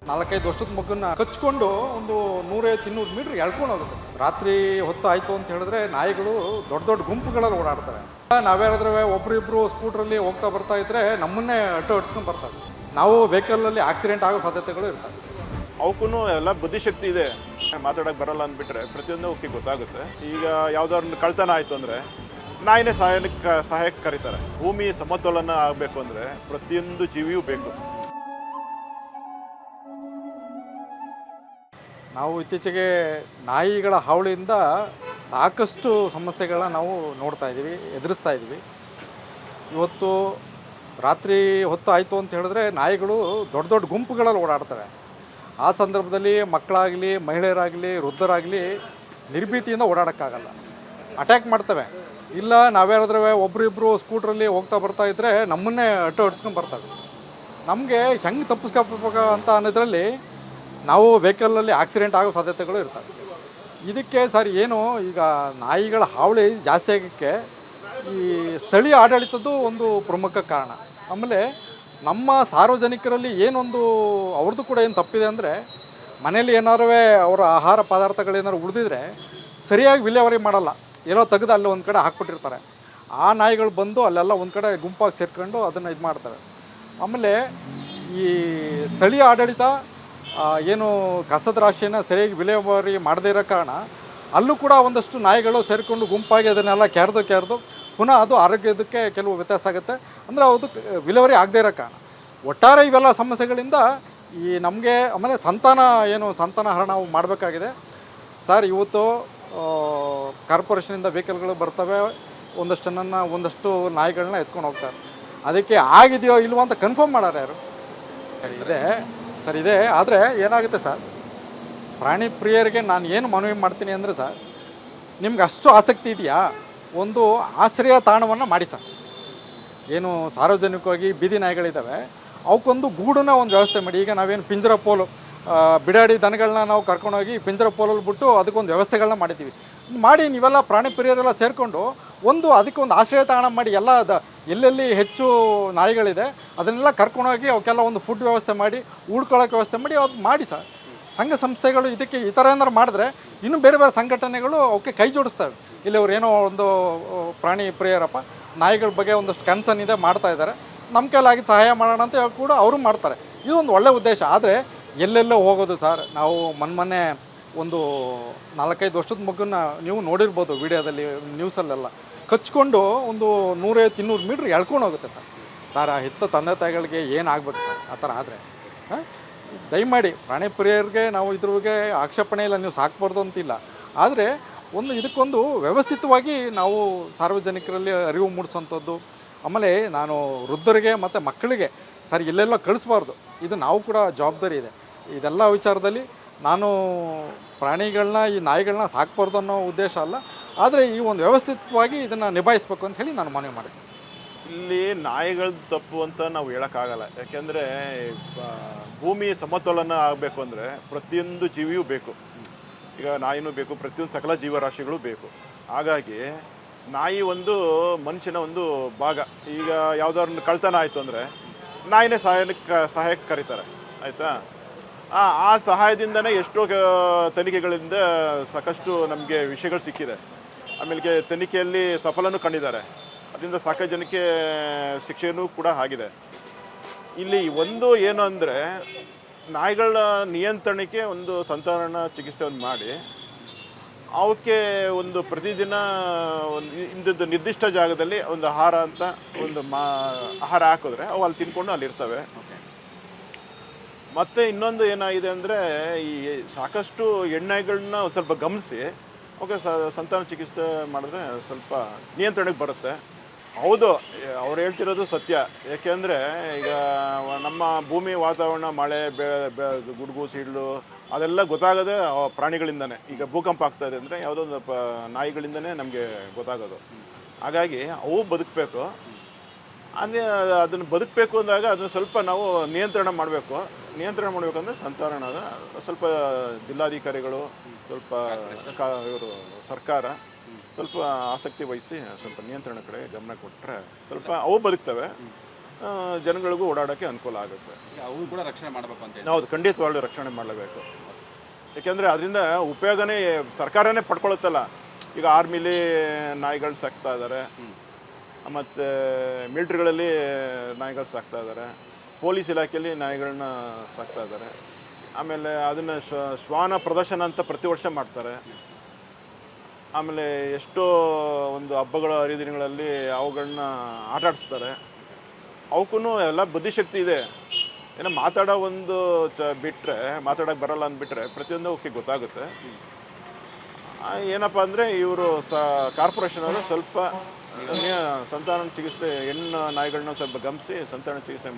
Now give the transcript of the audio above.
4-5 ವರ್ಷದ ಮಗುನ ಕಚ್ಕೊಂಡು ಒಂದು 150-200 ಮೀಟರ್ ಎಳ್ಕೊಂಡು ಹೋಗುತ್ತೆ. ರಾತ್ರಿ ಹೊತ್ತು ಆಯಿತು ಅಂತ ಹೇಳಿದ್ರೆ ನಾಯಿಗಳು ದೊಡ್ಡ ದೊಡ್ಡ ಗುಂಪುಗಳಲ್ಲಿ ಓಡಾಡ್ತವೆ. ನಾವ್ಯಾರಾದ್ರೂ ಒಬ್ರಿಬ್ರು ಸ್ಕೂಟ್ರಲ್ಲಿ ಹೋಗ್ತಾ ಬರ್ತಾ ಇದ್ರೆ ನಮ್ಮನ್ನೇ ಅಡ್ಸ್ಕೊಂಡು ಬರ್ತವೆ. ನಾವು ವೆಹಿಕಲಲ್ಲಿ ಆಕ್ಸಿಡೆಂಟ್ ಆಗೋ ಸಾಧ್ಯತೆಗಳು ಇರ್ತವೆ. ಅವಕ್ಕೂ ಎಲ್ಲ ಬುದ್ಧಿಶಕ್ತಿ ಇದೆ, ಮಾತಾಡೋಕೆ ಬರಲ್ಲ ಅಂದ್ಬಿಟ್ರೆ ಪ್ರತಿಯೊಂದು ಅವಕ್ಕೆ ಗೊತ್ತಾಗುತ್ತೆ. ಈಗ ಯಾವುದಾದ್ರು ಕಳ್ತನ ಆಯಿತು ಅಂದರೆ ನಾಯಿನೇ ಸಹಾಯಕ್ಕೆ ಕರೀತಾರೆ. ಭೂಮಿ ಸಮತೋಲನ ಆಗಬೇಕು ಅಂದರೆ ಪ್ರತಿಯೊಂದು ಜೀವಿಯೂ ಬೇಕು. ನಾವು ಇತ್ತೀಚೆಗೆ ನಾಯಿಗಳ ಹಾವಳಿಯಿಂದ ಸಾಕಷ್ಟು ಸಮಸ್ಯೆಗಳನ್ನ ನಾವು ನೋಡ್ತಾ ಇದ್ದೀವಿ, ಎದುರಿಸ್ತಾ ಇದ್ದೀವಿ. ಇವತ್ತು ರಾತ್ರಿ ಹೊತ್ತು ಆಯಿತು ಅಂತ ಹೇಳಿದ್ರೆ ನಾಯಿಗಳು ದೊಡ್ಡ ದೊಡ್ಡ ಗುಂಪುಗಳಲ್ಲಿ ಓಡಾಡ್ತವೆ. ಆ ಸಂದರ್ಭದಲ್ಲಿ ಮಕ್ಕಳಾಗಲಿ, ಮಹಿಳೆಯರಾಗಲಿ, ವೃದ್ಧರಾಗಲಿ ನಿರ್ಭೀತಿಯಿಂದ ಓಡಾಡೋಕ್ಕಾಗಲ್ಲ, ಅಟ್ಯಾಕ್ ಮಾಡ್ತವೆ. ಇಲ್ಲ ನಾವ್ಯಾರಾದ್ರೂ ಒಬ್ರಿಬ್ರು ಸ್ಕೂಟ್ರಲ್ಲಿ ಹೋಗ್ತಾ ಬರ್ತಾ ಇದ್ದರೆ ನಮ್ಮನ್ನೇ ಅಡ್ಸ್ಕೊಂಡು ಬರ್ತವೆ. ನಮಗೆ ಹೆಂಗೆ ತಪ್ಪಿಸ್ಕೋಬೇಕು ಅಂತ ಅನ್ನೋದ್ರಲ್ಲಿ ನಾವು ವೆಹಿಕಲಲ್ಲಿ ಆಕ್ಸಿಡೆಂಟ್ ಆಗೋ ಸಾಧ್ಯತೆಗಳು ಇರ್ತವೆ. ಇದಕ್ಕೆ ಸರ್ ಏನು, ಈಗ ನಾಯಿಗಳ ಹಾವಳಿ ಜಾಸ್ತಿ ಆಗೋಕ್ಕೆ ಈ ಸ್ಥಳೀಯ ಆಡಳಿತದ್ದು ಒಂದು ಪ್ರಮುಖ ಕಾರಣ. ಆಮೇಲೆ ನಮ್ಮ ಸಾರ್ವಜನಿಕರಲ್ಲಿ ಏನೊಂದು ಅವ್ರದ್ದು ಕೂಡ ಏನು ತಪ್ಪಿದೆ ಅಂದರೆ, ಮನೇಲಿ ಏನಾರು ಅವರ ಆಹಾರ ಪದಾರ್ಥಗಳೇನಾದ್ರು ಉಳಿದಿದ್ರೆ ಸರಿಯಾಗಿ ವಿಲೇವಾರಿ ಮಾಡಲ್ಲ, ಏನೋ ತೆಗೆದು ಅಲ್ಲಿ ಒಂದು ಕಡೆ ಹಾಕ್ಬಿಟ್ಟಿರ್ತಾರೆ. ಆ ನಾಯಿಗಳು ಬಂದು ಅಲ್ಲೆಲ್ಲ ಒಂದು ಕಡೆ ಗುಂಪಾಗಿ ಸೇರ್ಕೊಂಡು ಅದನ್ನು ಇದು ಮಾಡ್ತವೆ. ಆಮೇಲೆ ಈ ಸ್ಥಳೀಯ ಆಡಳಿತ ಏನು ಕಸದ ರಾಶಿಯನ್ನು ಸರಿಯಾಗಿ ವಿಲೇವಾರಿ ಮಾಡದೇ ಇರೋ ಕಾರಣ ಅಲ್ಲೂ ಕೂಡ ಒಂದಷ್ಟು ನಾಯಿಗಳು ಸೇರಿಕೊಂಡು ಗುಂಪಾಗಿ ಅದನ್ನೆಲ್ಲ ಕೆರೆದು ಪುನಃ ಅದು ಆರೋಗ್ಯದಕ್ಕೆ ಕೆಲವು ವ್ಯತ್ಯಾಸ ಆಗುತ್ತೆ. ಅಂದರೆ ಅದಕ್ಕೆ ವಿಲೇವಾರಿ ಆಗದೇ ಇರೋ ಕಾರಣ. ಒಟ್ಟಾರೆ ಇವೆಲ್ಲ ಸಮಸ್ಯೆಗಳಿಂದ ಈ ನಮಗೆ ಆಮೇಲೆ ಸಂತಾನಹರಣ ನಾವು ಮಾಡಬೇಕಾಗಿದೆ ಸರ್. ಇವತ್ತು ಕಾರ್ಪೊರೇಷನಿಂದ ವೆಹಿಕಲ್ಗಳು ಬರ್ತವೆ, ಒಂದಷ್ಟು ನಾಯಿಗಳನ್ನ ಎತ್ಕೊಂಡು ಹೋಗ್ತಾರೆ. ಅದಕ್ಕೆ ಆಗಿದೆಯೋ ಇಲ್ವೋ ಅಂತ ಕನ್ಫರ್ಮ್ ಮಾಡೋರು ಯಾರು? ಇದೆ. ಆದರೆ ಏನಾಗುತ್ತೆ ಸರ್, ಪ್ರಾಣಿ ಪ್ರಿಯರಿಗೆ ನಾನು ಏನು ಮನವಿ ಮಾಡ್ತೀನಿ ಅಂದರೆ ಸರ್, ನಿಮ್ಗೆ ಅಷ್ಟು ಆಸಕ್ತಿ ಇದೆಯಾ, ಒಂದು ಆಶ್ರಯ ತಾಣವನ್ನು ಮಾಡಿ ಸರ್. ಏನು ಸಾರ್ವಜನಿಕವಾಗಿ ಬೀದಿ ನಾಯಿಗಳಿದ್ದಾವೆ, ಅವಕ್ಕೊಂದು ಗೂಡನ್ನ ಒಂದು ವ್ಯವಸ್ಥೆ ಮಾಡಿ. ಈಗ ನಾವೇನು ಪಿಂಜರ ಪೋಲು ಬಿಡಾಡಿ ದನಗಳನ್ನ ನಾವು ಕರ್ಕೊಂಡೋಗಿ ಪಿಂಜರ ಪೋಲಲ್ಲಿ ಬಿಟ್ಟು ಅದಕ್ಕೊಂದು ವ್ಯವಸ್ಥೆಗಳನ್ನ ಮಾಡಿದ್ದೀವಿ. ಮಾಡಿ ನೀವೆಲ್ಲ ಪ್ರಾಣಿ ಪ್ರಿಯರೆಲ್ಲ ಸೇರಿಕೊಂಡು ಅದಕ್ಕೊಂದು ಆಶ್ರಯ ತಾಣ ಮಾಡಿ. ಎಲ್ಲೆಲ್ಲಿ ಹೆಚ್ಚು ನಾಯಿಗಳಿದೆ ಅದನ್ನೆಲ್ಲ ಕರ್ಕೊಂಡೋಗಿ ಅವಕ್ಕೆಲ್ಲ ಒಂದು ಫುಡ್ ವ್ಯವಸ್ಥೆ ಮಾಡಿ, ಉಳ್ಕೊಳ್ಳೋಕೆ ವ್ಯವಸ್ಥೆ ಮಾಡಿ ಅದು ಮಾಡಿ ಸರ್. ಸಂಘ ಸಂಸ್ಥೆಗಳು ಇದಕ್ಕೆ ಈ ಥರ ಏನಾರು ಮಾಡಿದ್ರೆ ಇನ್ನೂ ಬೇರೆ ಬೇರೆ ಸಂಘಟನೆಗಳು ಅವಕ್ಕೆ ಕೈ ಜೋಡಿಸ್ತವೆ. ಇಲ್ಲಿ ಅವ್ರು ಏನೋ ಒಂದು ಪ್ರಾಣಿ ಪ್ರಿಯರಪ್ಪ, ನಾಯಿಗಳ ಬಗ್ಗೆ ಒಂದಷ್ಟು ಕನ್ಸರ್ನ್ ಇದೆ, ಮಾಡ್ತಾ ಇದ್ದಾರೆ, ನಮ್ಮ ಕೈಲಾಗಿ ಸಹಾಯ ಮಾಡೋಣ ಅಂತ ಕೂಡ ಅವರು ಮಾಡ್ತಾರೆ. ಇದೊಂದು ಒಳ್ಳೆಯ ಉದ್ದೇಶ. ಆದರೆ ಎಲ್ಲೆಲ್ಲೋ ಹೋಗೋದು ಸರ್. ನಾವು ಮೊನ್ನೆ ಒಂದು 4-5 ವರ್ಷದ ಮಗುನ ನೀವು ನೋಡಿರ್ಬೋದು ವಿಡಿಯೋದಲ್ಲಿ, ನ್ಯೂಸಲ್ಲೆಲ್ಲ ಕಚ್ಕೊಂಡು ಒಂದು 150-200 ಮೀಟ್ರ್ ಎಳ್ಕೊಂಡು ಹೋಗುತ್ತೆ ಸರ್. ಆ ಹೆತ್ತ ತಂದೆ ತಾಯಿಗಳಿಗೆ ಏನಾಗಬೇಕು ಸರ್ ಆ ಥರ ಆದರೆ? ದಯಮಾಡಿ ಪ್ರಾಣಿ ಪ್ರಿಯರಿಗೆ ನಾವು ಇದ್ರಿಗೆ ಆಕ್ಷೇಪಣೆ ಇಲ್ಲ, ನೀವು ಸಾಕಬಾರ್ದು ಅಂತಿಲ್ಲ. ಆದರೆ ಇದಕ್ಕೊಂದು ವ್ಯವಸ್ಥಿತವಾಗಿ ನಾವು ಸಾರ್ವಜನಿಕರಲ್ಲಿ ಅರಿವು ಮೂಡಿಸುವಂಥದ್ದು. ಆಮೇಲೆ ನಾನು ವೃದ್ಧರಿಗೆ ಮತ್ತು ಮಕ್ಕಳಿಗೆ ಸರ್ ಎಲ್ಲೆಲ್ಲ ಕಳಿಸ್ಬಾರ್ದು, ಇದು ನಾವು ಕೂಡ ಜವಾಬ್ದಾರಿ ಇದೆ. ಇದೆಲ್ಲ ವಿಚಾರದಲ್ಲಿ ನಾನು ಪ್ರಾಣಿಗಳನ್ನ, ಈ ನಾಯಿಗಳನ್ನ ಸಾಕಬಾರ್ದು ಅನ್ನೋ ಉದ್ದೇಶ ಅಲ್ಲ, ಆದರೆ ಈ ಒಂದು ವ್ಯವಸ್ಥಿತವಾಗಿ ಇದನ್ನು ನಿಭಾಯಿಸಬೇಕು ಅಂತ ಹೇಳಿ ನಾನು ಮನವಿ ಮಾಡಿದೆ. ಇಲ್ಲಿ ನಾಯಿಗಳದ್ದು ತಪ್ಪು ಅಂತ ನಾವು ಹೇಳೋಕ್ಕಾಗಲ್ಲ. ಯಾಕೆಂದರೆ ಭೂಮಿ ಸಮತೋಲನ ಆಗಬೇಕು ಅಂದರೆ ಪ್ರತಿಯೊಂದು ಜೀವಿಯೂ ಬೇಕು. ಈಗ ನಾಯಿನೂ ಬೇಕು, ಪ್ರತಿಯೊಂದು ಸಕಲ ಜೀವರಾಶಿಗಳು ಬೇಕು. ಹಾಗಾಗಿ ನಾಯಿ ಒಂದು ಮನುಷ್ಯನ ಒಂದು ಭಾಗ. ಈಗ ಯಾವುದಾದ್ರು ಕಳ್ತನ ಆಯಿತು ಅಂದರೆ ನಾಯಿನೇ ಸಹಾಯಕ್ಕೆ ಕರೀತಾರೆ, ಆಯಿತಾ? ಆ ಸಹಾಯದಿಂದನೇ ಎಷ್ಟೋ ತನಿಖೆಗಳಿಂದ ಸಾಕಷ್ಟು ನಮಗೆ ವಿಷಯಗಳು ಸಿಕ್ಕಿದೆ. ಆಮೇಲೆ ತನಿಖೆಯಲ್ಲಿ ಸಫಲನೂ ಕಂಡಿದ್ದಾರೆ. ಅದರಿಂದ ಸಾಕಷ್ಟು ಜನಕ್ಕೆ ಶಿಕ್ಷೆಯೂ ಕೂಡ ಆಗಿದೆ. ಇಲ್ಲಿ ಒಂದು ಏನು ಅಂದರೆ, ನಾಯಿಗಳ ನಿಯಂತ್ರಣಕ್ಕೆ ಒಂದು ಸಂತಾನ ಚಿಕಿತ್ಸೆ ಮಾಡಿ ಅವಕ್ಕೆ ಒಂದು ಪ್ರತಿದಿನ ಒಂದು ನಿರ್ದಿಷ್ಟ ಜಾಗದಲ್ಲಿ ಒಂದು ಆಹಾರ ಅಂತ ಒಂದು ಆಹಾರ ಹಾಕಿದ್ರೆ ಅವು ಅಲ್ಲಿ ತಿನ್ಕೊಂಡು ಅಲ್ಲಿ ಇರ್ತವೆ. ಮತ್ತು ಇನ್ನೊಂದು ಏನಾಗಿದೆ ಅಂದರೆ, ಈ ಸಾಕಷ್ಟು ಹೆಣ್ಣಾಯಿಗಳನ್ನ ಒಂದು ಸ್ವಲ್ಪ ಗಮನಿಸಿ ಅವಕ್ಕೆ ಸಂತಾನ ಚಿಕಿತ್ಸೆ ಮಾಡಿದ್ರೆ ಸ್ವಲ್ಪ ನಿಯಂತ್ರಣಕ್ಕೆ ಬರುತ್ತೆ. ಹೌದು, ಅವ್ರು ಹೇಳ್ತಿರೋದು ಸತ್ಯ. ಏಕೆಂದರೆ ಈಗ ನಮ್ಮ ಭೂಮಿ ವಾತಾವರಣ, ಮಳೆ, ಗುಡುಗು, ಸಿಡಿಲು ಅದೆಲ್ಲ ಗೊತ್ತಾಗೋದೇ ಪ್ರಾಣಿಗಳಿಂದನೇ. ಈಗ ಭೂಕಂಪ ಆಗ್ತಾಯಿದೆ ಅಂದರೆ ಯಾವುದೋ ಒಂದು ನಾಯಿಗಳಿಂದನೇ ನಮಗೆ ಗೊತ್ತಾಗೋದು. ಹಾಗಾಗಿ ಅವು ಬದುಕಬೇಕು. ಅದನ್ನು ಬದುಕಬೇಕು ಅಂದಾಗ ಅದನ್ನು ಸ್ವಲ್ಪ ನಾವು ನಿಯಂತ್ರಣ ಮಾಡಬೇಕಂದ್ರೆ ಸಂತಾನದ ಸ್ವಲ್ಪ ಜಿಲ್ಲಾಧಿಕಾರಿಗಳು, ಸ್ವಲ್ಪ ಇವರು ಸರ್ಕಾರ ಸ್ವಲ್ಪ ಆಸಕ್ತಿ ವಹಿಸಿ ಸ್ವಲ್ಪ ನಿಯಂತ್ರಣ ಕಡೆ ಗಮನ ಕೊಟ್ಟರೆ ಸ್ವಲ್ಪ ಅವು ಬದುಕ್ತವೆ. ಜನಗಳಿಗೂ ಓಡಾಡೋಕ್ಕೆ ಅನುಕೂಲ ಆಗುತ್ತೆ. ಅವು ಕೂಡ ರಕ್ಷಣೆ ಮಾಡಬೇಕು ಅಂತ ಹೇಳಿ. ಹೌದು, ಖಂಡಿತವಾಗ್ಲೂ ರಕ್ಷಣೆ ಮಾಡಲೇಬೇಕು. ಯಾಕೆಂದರೆ ಅದರಿಂದ ಉಪಯೋಗನೇ ಸರ್ಕಾರನೇ ಪಡ್ಕೊಳುತ್ತಲ್ಲ. ಈಗ ಆರ್ಮಿಲಿ ನಾಯಿಗಳು ಸಾಕ್ತಾ ಇದ್ದಾರೆ, ಮತ್ತು ಮಿಲ್ಟ್ರಿಗಳಲ್ಲಿ ನಾಯಿಗಳು ಸಾಕ್ತಾ ಇದ್ದಾರೆ, ಪೊಲೀಸ್ ಇಲಾಖೆಯಲ್ಲಿ ನಾಯಿಗಳನ್ನ ಸಾಕ್ತಾ ಇದ್ದಾರೆ. ಆಮೇಲೆ ಅದನ್ನು ಶ್ವಾನ ಪ್ರದರ್ಶನ ಅಂತ ಪ್ರತಿ ವರ್ಷ ಮಾಡ್ತಾರೆ. ಆಮೇಲೆ ಎಷ್ಟೋ ಒಂದು ಹಬ್ಬಗಳ ಹರಿದಿನಗಳಲ್ಲಿ ಅವುಗಳನ್ನ ಆಟಾಡಿಸ್ತಾರೆ. ಅವಕ್ಕೂ ಎಲ್ಲ ಬುದ್ಧಿಶಕ್ತಿ ಇದೆ. ಏನೋ ಮಾತಾಡೋ ಒಂದು ಬಿಟ್ಟರೆ, ಮಾತಾಡೋಕ್ಕೆ ಬರಲ್ಲ ಅಂದ್ಬಿಟ್ರೆ ಪ್ರತಿಯೊಂದು ಅವಕ್ಕೆ ಗೊತ್ತಾಗುತ್ತೆ. ಏನಪ್ಪ ಅಂದರೆ ಇವರು ಕಾರ್ಪೊರೇಷನವರು ಸ್ವಲ್ಪ ಸಂತಾನ ಚಿಕಿತ್ಸೆ, ಹೆಣ್ಣು ನಾಯಿಗಳನ್ನ ಸ್ವಲ್ಪ ಗಮನಿಸಿ ಸಂತಾನ ಚಿಕಿತ್ಸೆ